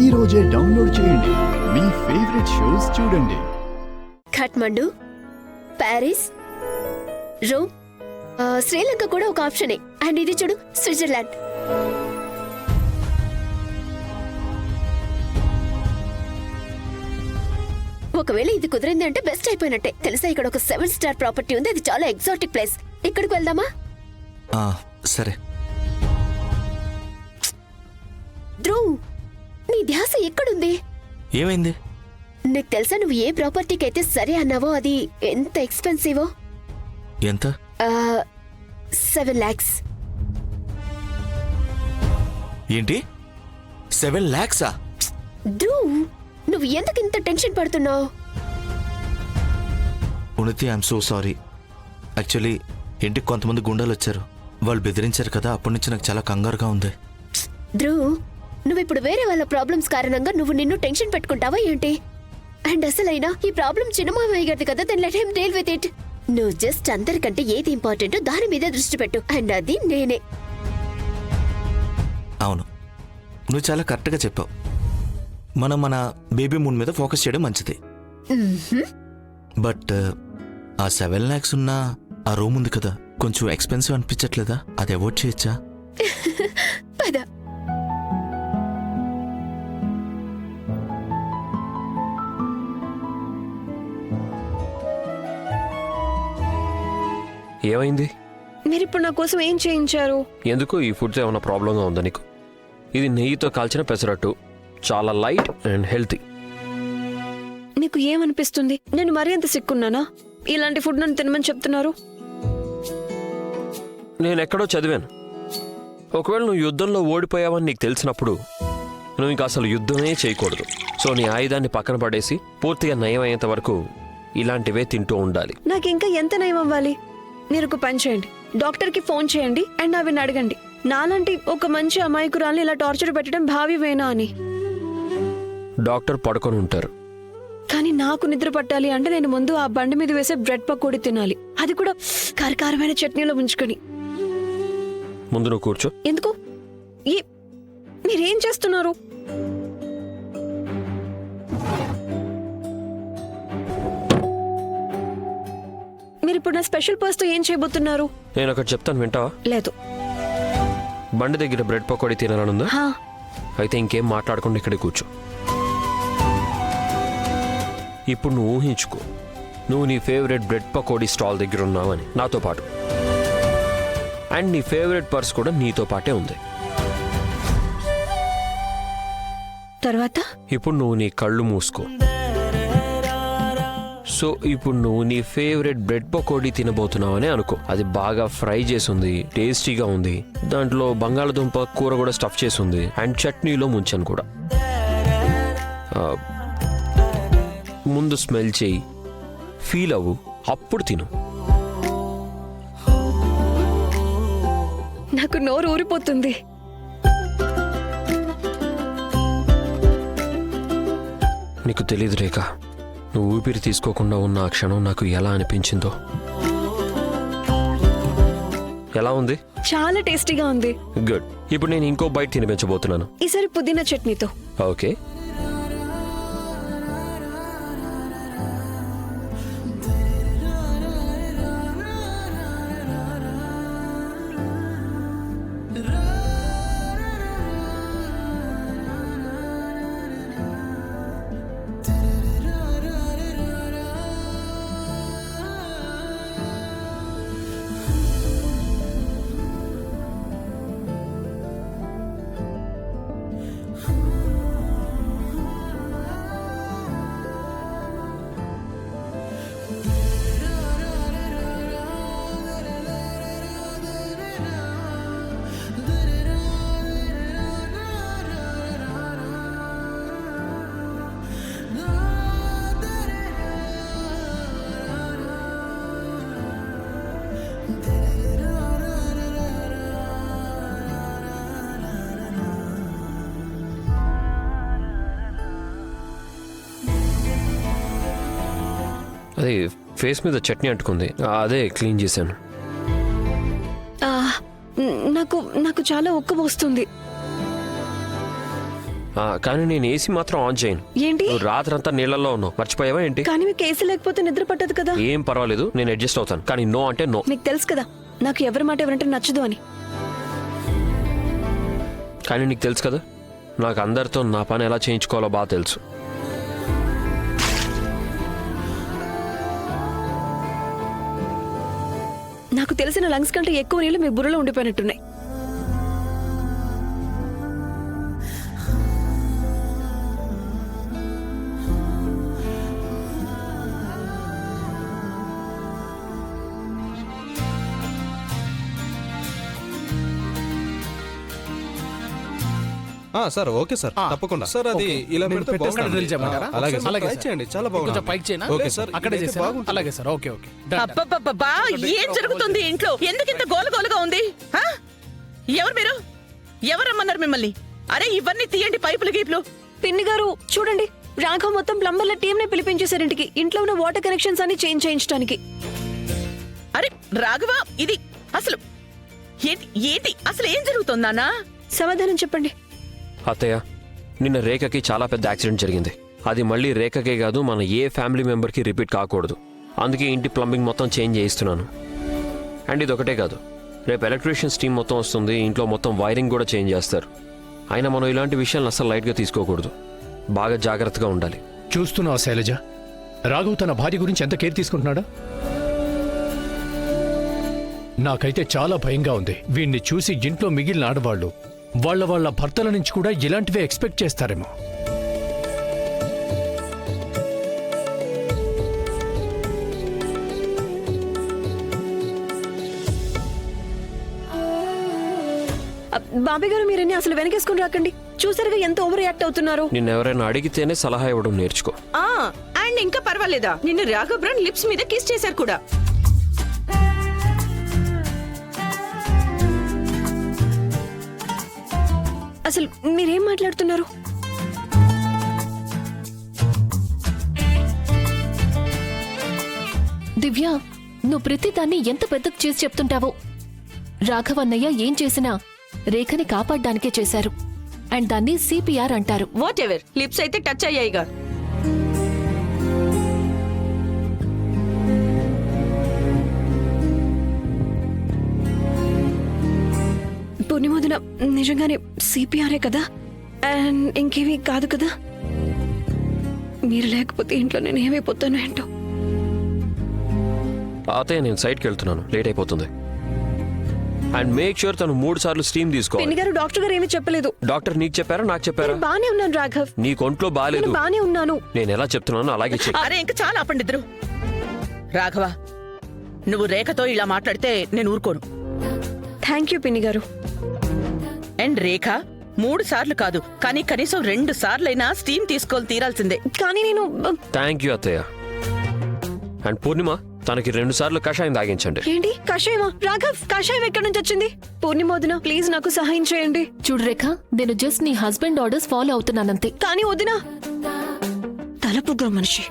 ఈ రోజే డౌన్లోడ్ చేయండి. మీ ఫేవరెట్ షోస్ చూడండి. ఖాట్మండు, ప్యారిస్, రోమ్, శ్రీలంక కూడా ఒక ఆప్షనే. అండ్ ఇది చూడు, స్విట్జర్లాండ్. ఒకవేళ ఇది కుదిరింది అంటే బెస్ట్ అయిపోయినట్టే. తెలుసా, ఇక్కడ ఒక 7 స్టార్ ప్రాపర్టీ ఉంది. అది చాలా ఎగ్జాటిక్ ప్లేస్. ఇక్కడికి వెళ్దామా? సరే. ధ్రువ్, నీ ధ్యాస ఎక్కడుంది? ఏమైంది? నీకు తెలుసా, నువ్వు ఏ ప్రాపర్టీకి అయితే సరే అన్నావో అది ఎంత ఎక్స్పెన్సివో? ఎంత? 7 lakhs. ఏంటి, 7 lakhs? ధ్రువ్, నువ్వు ఎందుకు ఇంత టెన్షన్ పడుతున్నావు? ఉన్నతి, ఐఎమ్ సో సారీ. యాక్చువల్లీ ఇంటికి కొంతమంది గుండాలు వచ్చారు. వాళ్ళు బెదిరించారు కదా, అప్పటి నుంచి నాకు చాలా కంగారుగా ఉంది. ధ్రువ్, నువ్వు ఇప్పుడు వేరే వాళ్ళ ప్రాబ్లమ్స్ కారణంగా నువ్వు నిన్ను టెన్షన్ పెట్టుకుంటావా ఏంటి? అండ్ అసలైనా ఈ ప్రాబ్లం చిన్నమామయ్య గారిది కదా, then let him deal with it. నువ్వు జస్ట్ అందరికంటే ఏది ఇంపార్టెంట్ దాని మీద దృష్టి పెట్టు. అండ్ అది నేనే. అవును, నువ్వు చాలా కరెక్ట్గా చెప్పావు. మనం మన బేబీ మూన్ మీద ఫోకస్ చేయడం మంచిది. బట్ ఆ 7 lakhs ఉన్న ఆ రూమ్ ఉంది కదా, కొంచెం ఎక్స్పెన్సివ్ అనిపించట్లేదా? అది అవాయిడ్ చేయొచ్చా? పద. ఏమైంది? మీరిప్పుడు నా కోసం ఏం చేయించారు? ఎందుకు ఈ ఫుడ్స్ ఏమైనా ప్రాబ్లంగా ఉందా నీకు? ఇది నెయ్యితో కాల్చిన పెసరట్టు, చాలా లైట్ అండ్ హెల్తీ. మీకు ఏమనిపిస్తుంది? నేను మరీ అంత సిక్కున్నానా? ఇలాంటి ఫుడ్ నన్ను తినమని చెప్తున్నారు. నేను ఎక్కడో చదివాను, ఒకవేళ నువ్వు యుద్ధంలో ఓడిపోయావని నీకు తెలిసినప్పుడు నువ్వు ఇంకా అసలు యుద్ధమే చేయకూడదు. సో నీ ఆయుధాన్ని పక్కన పడేసి పూర్తిగా నయం అయ్యేంత వరకు ఇలాంటివే తింటూ ఉండాలి. నాకు ఇంకా ఎంత నయం అవ్వాలి? మీరు ఒక పని చేయండి, డాక్టర్కి ఫోన్ చేయండి అండ్ అవిని అడగండి, నాలాంటి ఒక మంచి అమాయకురాల్ని ఇలా టార్చర్ పెట్టడం భావ్యమేనా అని. డాక్టర్ పడుకొని ఉంటారు. కానీ నాకు నిద్ర పట్టాలి అంటే నేను ముందు ఆ బండి మీద వేసే బ్రెడ్ పకోడీ తినాలి, అది కూడా కారకారమైన చట్నీలో ఉంచుకొని. ముందు నువ్వు కూర్చో. ఎందుకు? మీరేం చేస్తున్నారు? మీరిప్పుడు నా స్పెషల్ పర్స్తో ఏం చేయబోతున్నారు? నేను ఒకటి చెప్తాను, వింటావా? లేదు. బండి దగ్గర బ్రెడ్ పకోడీ తినాలనుందా? హా. అయితే ఇంకేం మాట్లాడకుండా ఇక్కడే కూర్చో. ఇప్పుడు నువ్వు ఊహించుకో, నువ్వు నీ ఫేవరెట్ బ్రెడ్ పకోడీ స్టాల్ దగ్గర ఉన్నావని, నాతో పాటు. అండ్ నీ ఫేవరెట్ పర్స్ కూడా నీతో పాటే ఉంది. తర్వాత? ఇప్పుడు నువ్వు నీ కళ్ళు మూసుకో. సో ఇప్పుడు నువ్వు నీ ఫేవరెట్ బ్రెడ్ పకోడీ తినబోతున్నావని అనుకో. అది బాగా ఫ్రై చేసింది, టేస్టీగా ఉంది. దాంట్లో బంగాళదుంప కూర కూడా స్టఫ్ చేసింది అండ్ చట్నీలో ముంచాను కూడా. ముందు స్మెల్ చేయి, ఫీల్ అవ్వు, అప్పుడు తిను. నాకు నోరు ఊరిపోతుంది. నీకు తెలీదు రేఖ, నువ్వు ఊపిరి తీసుకోకుండా ఉన్న ఆ క్షణం నాకు ఎలా అనిపించిందో. ఎలా ఉంది? చాలా టేస్టీగా ఉంది. గుడ్. ఇప్పుడు నేను ఇంకో బైట్ తినిపించబోతున్నాను, ఈసారి పుదీనా చట్నీతో. ఓకే? అదే ఫేస్ మీద చట్నీ అంటుకుంది, అదే క్లీన్ చేశాను. నాకు నాకు చాలా ఉక్క పోస్తుంది. కానీ నేను ఏసీ మాత్రం ఆన్ చేయను. ఏంటి? నువ్వు రాత్రంతా నీళ్ళల్లో ఉన్నావు, మర్చిపోయావా ఏంటి? కానీ మీకు ఏసీ లేకపోతే నిద్ర పట్టదు కదా. ఏం పర్వాలేదు, నేను అడ్జస్ట్ అవుతాను. కానీ నో అంటే నో. మీకు తెలుసు కదా నాకు ఎవరి మాట ఎవరంటే నచ్చదు అని. కానీ నీకు తెలుసు కదా నాకు అందరితో నా పని ఎలా చేయించుకోవాలో బాగా తెలుసు. నాకు తెలిసిన లంగ్స్ కంటే ఎక్కువ నీళ్లు మీ బుర్రలో ఉండిపోయినట్టున్నాయి. సార్ ఓకే సార్ తప్పకుండా సార్. అది ఇలా పెడితే బాగుంటుంది. అలాగే సార్, ట్రై చేయండి, చాలా బాగుంది. పైకి చేయనా? ఓకే సార్, అక్కడే ఇదైతే చేసాను. బాగుంటుంది. అలాగే sir, okay okay done, done. అబ్బబ్బబ్బబ్బా, ఏం జరుగుతుంది ఇంట్లో? ఎందుకింత గోలగోలుగా ఉంది? ఆ? ఎవరు మీరు? ఎవరమ్మన్నారు మిమ్మల్ని? అరే ఇవన్నీ తీయండి, పైపులు గీపులు. పిన్ని గారు చూడండి, రాఘవ్ మొత్తం ప్లంబర్ల టీం ని పిలిపించేశారు ఇంటికి. ఇంట్లో ఉన్న వాటర్ కనెక్షన్స్ అన్ని చేంజ్ చేయించడానికి. అరే రాఘవ, ఇది అసలు ఏంటి ఏంటి అసలు ఏం జరుగుతుందానా? సమాధానం చెప్పండి. అత్తయ్య, నిన్న రేఖకి చాలా పెద్ద యాక్సిడెంట్ జరిగింది. అది మళ్ళీ రేఖకే కాదు, మన ఏ ఫ్యామిలీ మెంబర్కి రిపీట్ కాకూడదు. అందుకే ఇంటి ప్లంబింగ్ మొత్తం చేంజ్ చేయిస్తున్నాను. అండ్ ఇది ఒకటే కాదు, రేపు ఎలక్ట్రీషియన్స్ టీం మొత్తం వస్తుంది, ఇంట్లో మొత్తం వైరింగ్ కూడా చేంజ్ చేస్తారు. అయినా మనం ఇలాంటి విషయాలను అసలు లైట్గా తీసుకోకూడదు, బాగా జాగ్రత్తగా ఉండాలి. చూస్తున్నావా శైలజ, రాఘవ్ తన భార్య గురించి ఎంత కేర్ తీసుకుంటున్నాడా? నాకైతే చాలా భయంగా ఉంది. వీణ్ణి చూసి ఇంట్లో మిగిలిన ఆడవాళ్లు వాళ్ళ భర్తల నుంచి కూడా ఇలాంటివే ఎక్స్పెక్ట్ చేస్తారేమో. బాబీ గారు మీరన్నీ అసలు వెనకేసుకుని రాకండి. చూసారుగా ఎంత ఓవర్ రియాక్ట్ అవుతున్నారు. నిన్నెవరైనా అడిగితేనే సలహా ఇవ్వడం నేర్చుకో. అండ్ ఇంకా పర్వాలేదా, నిన్ను రాఘవ్ బ్రాండ్ లిప్స్ మీద కిస్ చేశారు కూడా. అసలు మీరేం మాట్లాడుతున్నారు? దివ్య, నువ్వు ప్రతిదాన్ని ఎంత పెద్దకు చేసి చెప్తుంటావో. రాఘవన్నయ్య ఏం చేసినా రేఖని కాపాడ్డానికే చేశారు. అండ్ దాన్ని సిపిఆర్ అంటారు. వాట్ ఎవర్, లిప్స్ అయితే టచ్ అయ్యాయిగా. పూర్ణిమోదన నిజంగానే సిపిఆరే కదా? అండ్ ఇంకేమీ కాదు కదా? మీరు లేకపోతే ఇంట్లో నేను ఏమైపోతాను ఏంటో. అత్తయ్య, నేను సైట్కి వెళ్తున్నాను, లేట్ అయిపోతుంది. అండ్ మేక్ షూర్ తను 3 సార్లు స్టీమ్ తీసుకోవాలి. పిన్ని గారు, డాక్టర్ గారు ఏమీ చెప్పలేదు. డాక్టర్ నీకు చెప్పారా నాకు చెప్పారా? నేను బానే ఉన్నాను రాఘవ్. నీ ఒంట్లో బాలేదు. నేను బానే ఉన్నాను. నేను ఎలా చెప్తున్నానో అలాగే చెప్పు. అరే ఇంకా చాలా ఆపండి ఇద్దరు. రాఘవ, నువ్వు రేఖతో ఇలా మాట్లాడితే నేను ఊరుకోను. థ్యాంక్ యూ పిన్ని గారు. అండ్ రేఖ 3 సార్లు కాదు, కానీ కనీసం 2 సార్లైనా స్టీమ్ తీసుకోవాలి తీరాల్సిందే. కానీ నేను థ్యాంక్ యూ అత్తయ్య. అండ్ పూర్ణిమ, తనకి 2 సార్లు కషాయం తాగించండి. ఏంటి కషాయమా? రాఘవ్, కషాయం ఎక్కడి నుంచి వచ్చింది? పూర్ణిమోదన ప్లీజ్ నాకు సహాయం చేయండి. చూడు రేఖ, నేను జస్ట్ నీ హస్బెండ్ ఆర్డర్స్ ఫాలో అవుతున్నానంతే. కానీ వదినా తలపుగ్గ మనిషి